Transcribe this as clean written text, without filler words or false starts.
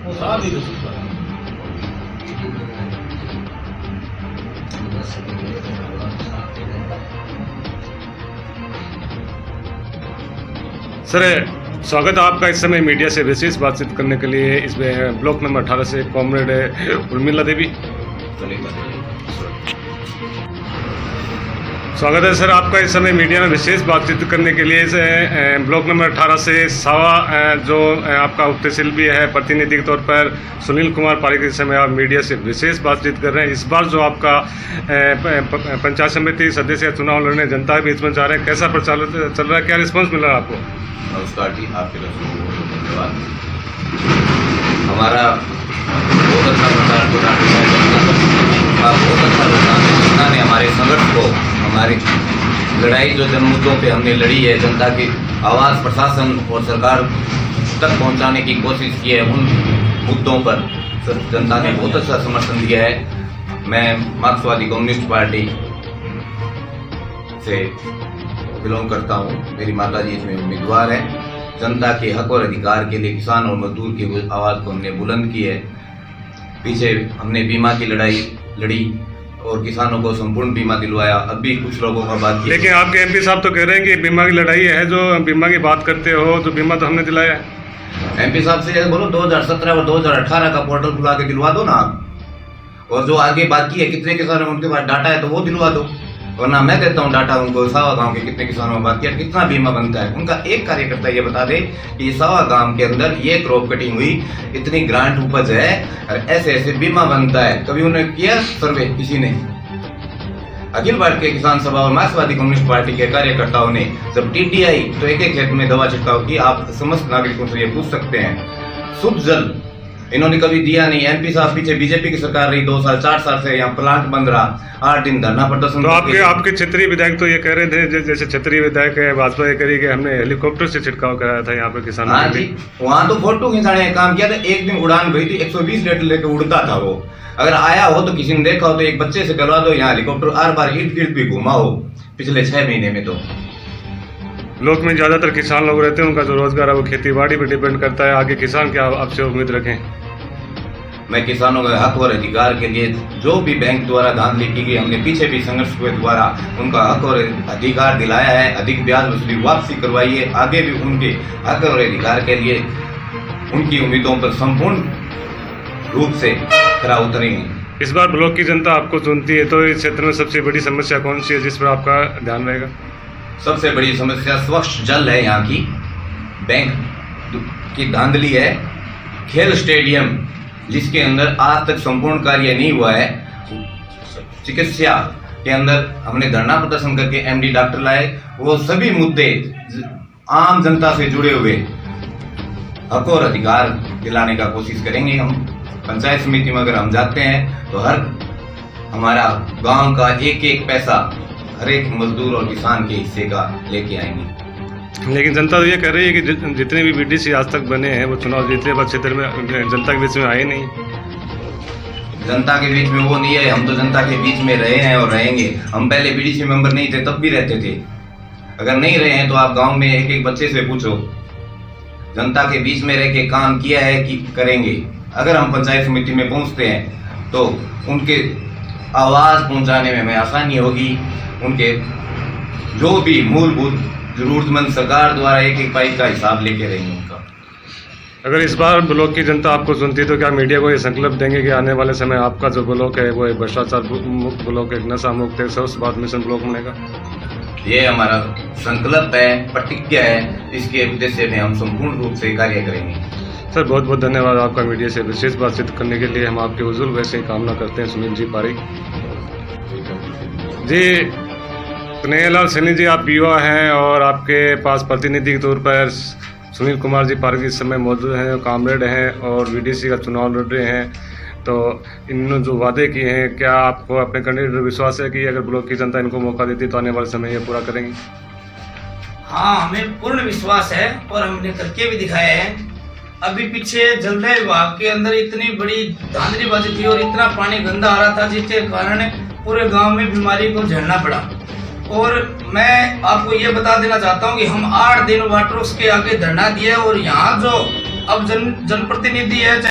वो साथ ही कर सकता है। सर, स्वागत है आपका इस समय मीडिया से विशेष बातचीत करने के लिए। इसमें ब्लॉक नंबर 18 से कॉमरेड उर्मिला देवी। स्वागत है सर आपका इस समय मीडिया में विशेष बातचीत करने के लिए। इस ब्लॉक नंबर 18 से सावा जो आपका उप तहसील भी है, प्रतिनिधि के तौर पर सुनील कुमार पारिक, इस समय आप मीडिया से विशेष बातचीत कर रहे हैं। इस बार जो आपका पंचायत समिति सदस्य चुनाव लड़ने जनता के बीच में जा रहे हैं, कैसा प्रचार चल रहा है, क्या रिस्पॉन्स मिल रहा है आपको? नमस्कार जी, आपके दर्शकों को धन्यवाद। हमारा बहुत अच्छा प्रचार हो रहा है, बहुत अच्छा जनता ने हमारे संघर्ष को, हमारी लड़ाई जो जन मुद्दों पे हमने लड़ी है, जनता की आवाज़ प्रशासन और सरकार तक पहुंचाने की कोशिश की है, उन मुद्दों पर जनता ने बहुत अच्छा समर्थन दिया है। मैं मार्क्सवादी कम्युनिस्ट पार्टी से बिलोंग करता हूँ। मेरी माता जी इसमें उम्मीदवार है। जनता के हक और अधिकार के लिए किसान और मजदूर की आवाज़ को हमने बुलंद की है। पीछे हमने बीमा की लड़ाई लड़ी और किसानों को संपूर्ण बीमा दिलवाया। अब भी कुछ लोगों का बात, लेकिन आपके एमपी साहब तो कह रहे हैं कि बीमा की लड़ाई है, जो बीमा की बात करते हो तो बीमा तो हमने दिलाया है। एमपी साहब से बोलो 2017 और 2018 का पोर्टल खुला के दिलवा दो ना आप, और जो आगे बाकी है, कितने किसानों में उनके पास डाटा है तो वो दिलवा दो, वरना मैं देता हूँ डाटा उनको। सावा गांव के कितने किसानों में बाकी है, कितना बीमा बनता है। उनका एक कार्यकर्ता ये बता दे कि सावा गांव के अंदर ये क्रॉप कटिंग हुई, इतनी ग्रांट उपज है और ऐसे ऐसे बीमा बनता है। कभी उन्होंने किया सर्वे? किसी ने। अखिल भारतीय किसान सभा और मार्क्सवादी कम्युनिस्ट पार्टी के कार्यकर्ताओं ने जब टीडी आई तो एक एक खेत में दवा छिड़काव की। आप समस्त नागरिकों से ये पूछ सकते हैं। शुद्ध जल इन्होंने कभी दिया नहीं। एमपी साहब पीछे बीजेपी की सरकार रही 2 साल 4 साल से, यहाँ प्लांट बंद रहा, 8 दिन धरना प्रदर्शन। तो आपके क्षेत्रीय विधायक तो ये कह रहे थे, जैसे क्षेत्रीय विधायक है भाजपा ये करी कि हमने हेलीकॉप्टर से छिड़काव कराया था यहाँ पे किसानों। हाँ जी, वहाँ तो फोटो खिंचाने का काम किया था। एक दिन उड़ान भरी थी, 120 लीटर लेकर उड़ता था वो। अगर आया हो तो किसी ने देखा हो तो एक बच्चे से करवा दो। यहाँ हेलीकॉप्टर हर बार इर्द गिर्द भी घुमा हो पिछले 6 महीने में। तो लोग में ज्यादातर किसान लोग रहते हैं, उनका जो रोजगार है वो खेती बाड़ी पे डिपेंड करता है। आगे किसान क्या आपसे उम्मीद रखें? मैं किसानों के हक और अधिकार के लिए जो भी बैंक द्वारा धांधली की गई, हमने पीछे भी संघर्ष के द्वारा उनका हक और अधिकार दिलाया है। अधिक ब्याज वसूली वापसी करवाई है। आगे भी उनके हक और अधिकार के लिए उनकी उम्मीदों पर संपूर्ण रूप से खरा उतरेंगे। इस बार ब्लॉक की जनता आपको चुनती है तो इस क्षेत्र में सबसे बड़ी समस्या कौन सी है जिस पर आपका ध्यान रहेगा? सबसे बड़ी समस्या स्वच्छ जल है यहाँ की, बैंक की धांधली है, खेल स्टेडियम जिसके अंदर आज तक संपूर्ण कार्य नहीं हुआ है, चिकित्सा के अंदर हमने धरना प्रदर्शन करके एमडी डॉक्टर लाए। वो सभी मुद्दे आम जनता से जुड़े हुए हक और अधिकार दिलाने का कोशिश करेंगे हम। पंचायत समिति में अगर हम जाते हैं तो हर हमारा गांव का एक एक पैसा हर एक मजदूर और किसान के हिस्से का लेके आएंगे। लेकिन जनता तो ये कह रही है कि जितने भी बीडीसी आज तक बने हैं वो चुनाव जीतने बाद क्षेत्र में जनता के बीच में आए नहीं। जनता के बीच में वो नहीं है, हम तो जनता के बीच में रहे हैं और रहेंगे। हम पहले बीडीसी मेंबर नहीं थे तब भी रहते थे। अगर नहीं रहे हैं तो आप गांव में एक एक बच्चे से पूछो, जनता के बीच में रह के काम किया है कि करेंगे। अगर हम पंचायत समिति में पहुंचते हैं तो उनके आवाज पहुंचाने में हमें आसानी होगी। उनके जो भी मूलभूत जरूरतमंद सरकार द्वारा एक एक पाइप का हिसाब लेके रहेंगे उनका। अगर इस बार ब्लॉक की जनता आपको सुनती है तो क्या मीडिया को ये संकल्प देंगे कि आने वाले समय आपका जो ब्लॉक है वो एक भ्रष्टाचार मुक्त ब्लॉक, एक नशा मुक्त, एक स्वच्छ भारत मिशन ब्लॉक बनेगा? ये हमारा संकल्प है, प्रतिज्ञा है। इसके उद्देश्य में हम संपूर्ण रूप से कार्य करेंगे। सर, बहुत बहुत धन्यवाद आपका मीडिया से विशेष बातचीत करने के लिए। हम आपके उज्जवल वैसे ही कामना करते हैं। सुनील जी पारिक जी, कन्हैयालाल सैनी जी, आप युवा हैं और आपके पास प्रतिनिधि के तौर पर सुनील कुमार जी पारिक इस समय मौजूद हैं, कामरेड हैं और बीडीसी का चुनाव लड़ रहे हैं। तो इन्होंने जो वादे किए हैं, क्या आपको अपने कैंडिडेट पर विश्वास है कि अगर ब्लॉक की जनता इनको मौका देती तो आने वाले समय ये पूरा करेंगे? हाँ, हमें पूर्ण विश्वास है और हमने करके भी दिखाया है। अभी पीछे जलदाय विभाग के अंदर इतनी बड़ी धांधलीबाजी थी और इतना पानी गंदा आ रहा था जिसके कारण पूरे गांव में बीमारी को झेलना पड़ा। और मैं आपको ये बता देना चाहता हूँ कि हम 8 दिन वाटर वर्क्स के आगे धरना दिए और यहाँ जो अब जनप्रतिनिधि है